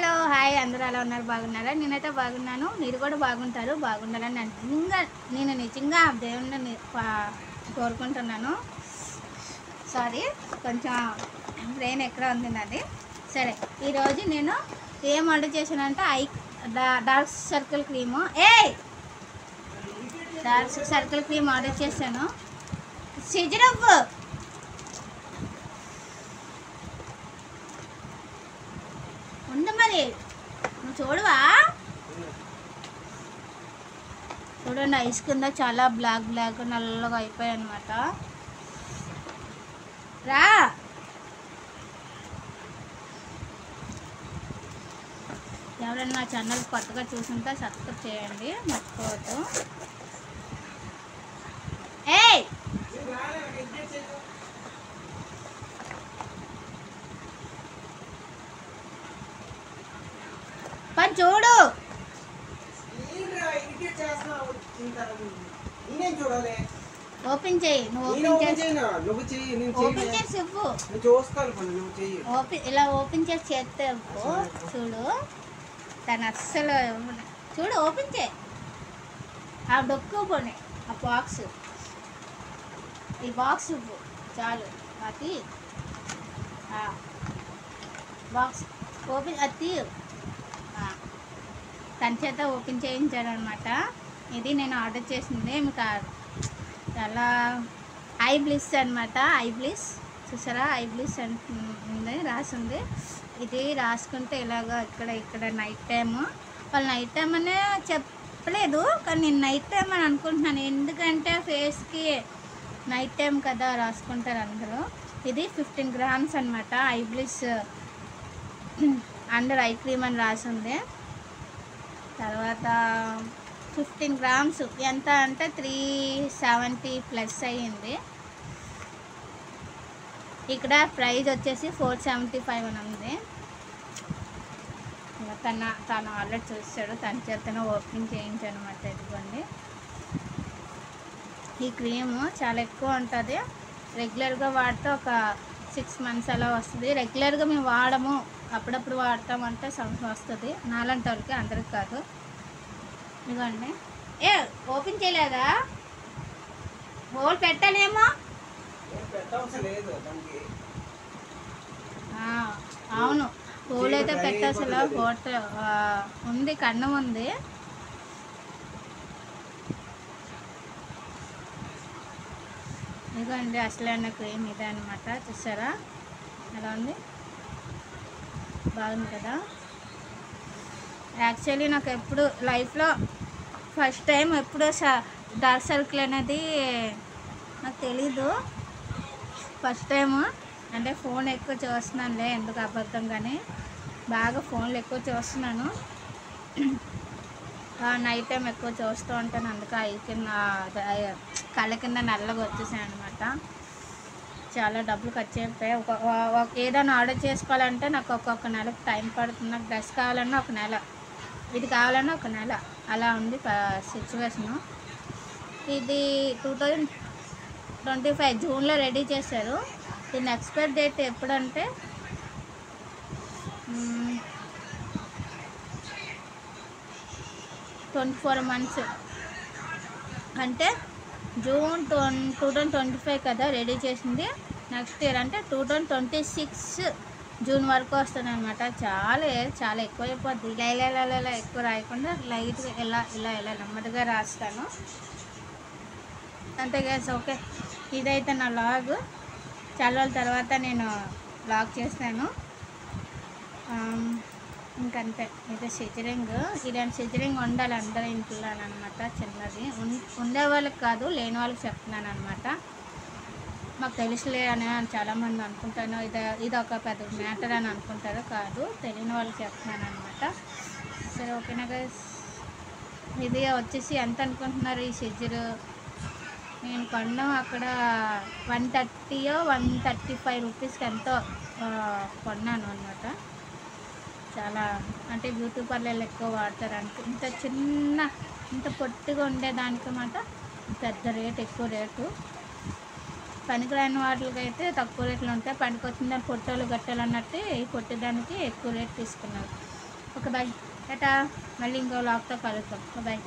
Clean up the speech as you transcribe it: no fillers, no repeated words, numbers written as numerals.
Hello hi అందరూ ఎలా ఉన్నారు బాగున్నారా నేనైతే బాగున్నాను మీరు కూడా బాగుంటారు బాగుండాలని నేను నిజంగా దేవుణ్ణి కోరుకుంటున్నాను సారీ కొంచెం బ్రెయిన్ ఎక్కడ ఉంది నాది సరే ఈరోజు నేను ఏం ఆర్డర్ చేశానంటే dark circle cream dark circle cream order చేశాను సిజరవ్వు ఉంది మరి నువ్వు చూడవా చూడండి ఐస్ కింద చాలా బ్లాక్ నల్లగా అయిపోయాయి అన్నమాట రా ఎవరైనా నా ఛానల్ కొత్తగా చూసుంటే సబ్స్క్రైబ్ చేయండి మర్చిపోవద్దు పని చూడు ఓపెన్ చేయి నువ్వు ఓపెన్ చేసి ఇవ్వు ఇలా ఓపెన్ చేసి చేస్తే చూడు తను అస్సలు చూడు ఓపెన్ చేయి ఆ డొక్కు పోనీ ఆ బాక్స్ ఈ బాక్స్ ఇవ్వు చాలు అది బాక్స్ ఓపెన్ అది తన చేత ఓపెన్ చేయించాను అనమాట ఇది నేను ఆర్డర్ చేసింది మీకు చాలా ఐ బ్లిస్ అనమాట ఐ బ్లిస్ చూసారా ఐ బ్లిస్ ఉంది రాసింది ఇది రాసుకుంటే ఇలాగ ఇక్కడ నైట్ టైము వాళ్ళు నైట్ టైం అనే చెప్పలేదు కానీ నేను నైట్ టైం అని అనుకుంటున్నాను ఎందుకంటే ఫేస్కి నైట్ టైం కదా రాసుకుంటారు అందరూ ఇది 15 grams అనమాట I bliss under ice cream అని రాసింది తర్వాత 15 grams ఎంత అంటే 370+ అయ్యింది ఇక్కడ ప్రైస్ వచ్చేసి 475 అని ఉంది తను ఆల్రెడీ చూసాడు తన చేతనే ఓపెనింగ్ చేయించాను అనమాట ఇదిగోండి ఈ క్రీము చాలా ఎక్కువ ఉంటుంది రెగ్యులర్గా వాడితే ఒక 6 months అలా వస్తుంది రెగ్యులర్గా మేము వాడము అప్పుడప్పుడు వాడతామంటే వస్తుంది నాలంటి వాళ్ళకి అందరికి కాదు ఇదిగోండి ఓపెన్ చేయలేదా హోల్ పెట్టాలేమో అవును హోల్ అయితే పెట్టాల్సిన హోటల్ ఉంది కన్నం ఉంది ఇదిగోండి అసలైన క్రీమ్ ఇదే అనమాట చూసారా ఎలా ఉంది బాగుంది కదా యాక్చువల్లీ నాకు ఎప్పుడు లైఫ్లో ఫస్ట్ టైం ఎప్పుడు డార్క్ సర్కిల్ అనేది నాకు తెలీదు ఫస్ట్ టైము అంటే ఫోన్ ఎక్కువ చూస్తున్నానులే ఎందుకు అబద్ధం కానీ బాగా ఫోన్లు ఎక్కువ చూస్తున్నాను నైట్ టైం ఎక్కువ చూస్తూ ఉంటాను అందుకే ఐ కింద కళ్ళ కింద నల్లగా వచ్చేసాయి అనమాట చాలా డబ్బులు ఖర్చు అయిపోయాయి ఏదైనా ఆర్డర్ చేసుకోవాలంటే నాకు ఒక్కొక్క నెలకు టైం పడుతుంది నాకు డ్రెస్ కావాలన్నా ఒక నెల ఇది కావాలన్నా ఒక నెల అలా ఉంది సిచ్యువేషను ఇది 2025 జూన్లో రెడీ చేశారు దీని ఎక్స్పైర్ డేట్ ఎప్పుడంటే 24 months అంటే జూన్ 2025 కదా రెడీ చేసింది నెక్స్ట్ ఇయర్ అంటే 2026 జూన్ వరకు వస్తుంది అనమాట చాలా ఎక్కువ అయిపోద్ది ఇలా ఎక్కువ రాయకుండా లైట్గా ఇలా నెమ్మదిగా రాస్తాను అంతే గ్యాస్ ఓకే ఇదైతే నా లాగ్ చాలా రోజుల తర్వాత నేను లాగ్ చేస్తాను ఇంకంతే ఇది సిజరింగ్ ఇలాంటి సిజరింగ్ ఉండాలి అందరి ఇంట్లో అనమాట చిన్నది ఉండే వాళ్ళకి కాదు లేని వాళ్ళకి చెప్తున్నాను అనమాట మాకు తెలుసులే అని చాలామంది అనుకుంటాను ఇది ఒక పెద్ద మ్యాటర్ అని అనుకుంటారు కాదు తెలియని వాళ్ళకి చెప్తున్నాను అనమాట సరే ఓకేనా గైస్ ఇది వచ్చేసి ఎంత అనుకుంటున్నారు ఈ సిజర్ నేను కొన్నాం అక్కడ 135 రూపీస్కి ఎంతో కొన్నాను అనమాట చాలా అంటే బ్యూటీ పార్లర్లు ఎక్కువ వాడతారు అంటే ఇంత పొట్టిగా ఉండేదానికి మాట పెద్ద రేట్ ఎక్కువ రేటు పనికిరాని వాటికి అయితే తక్కువ రేట్లు ఉంటాయి పనికి వచ్చిన పొట్టలు గట్టలు అన్నట్టు ఈ పొట్టేదానికి ఎక్కువ రేట్ తీసుకున్నారు ఓకే బాయ్ టాటా. మళ్ళీ ఇంకో లాక్తో కలుద్దాం. బాయ్.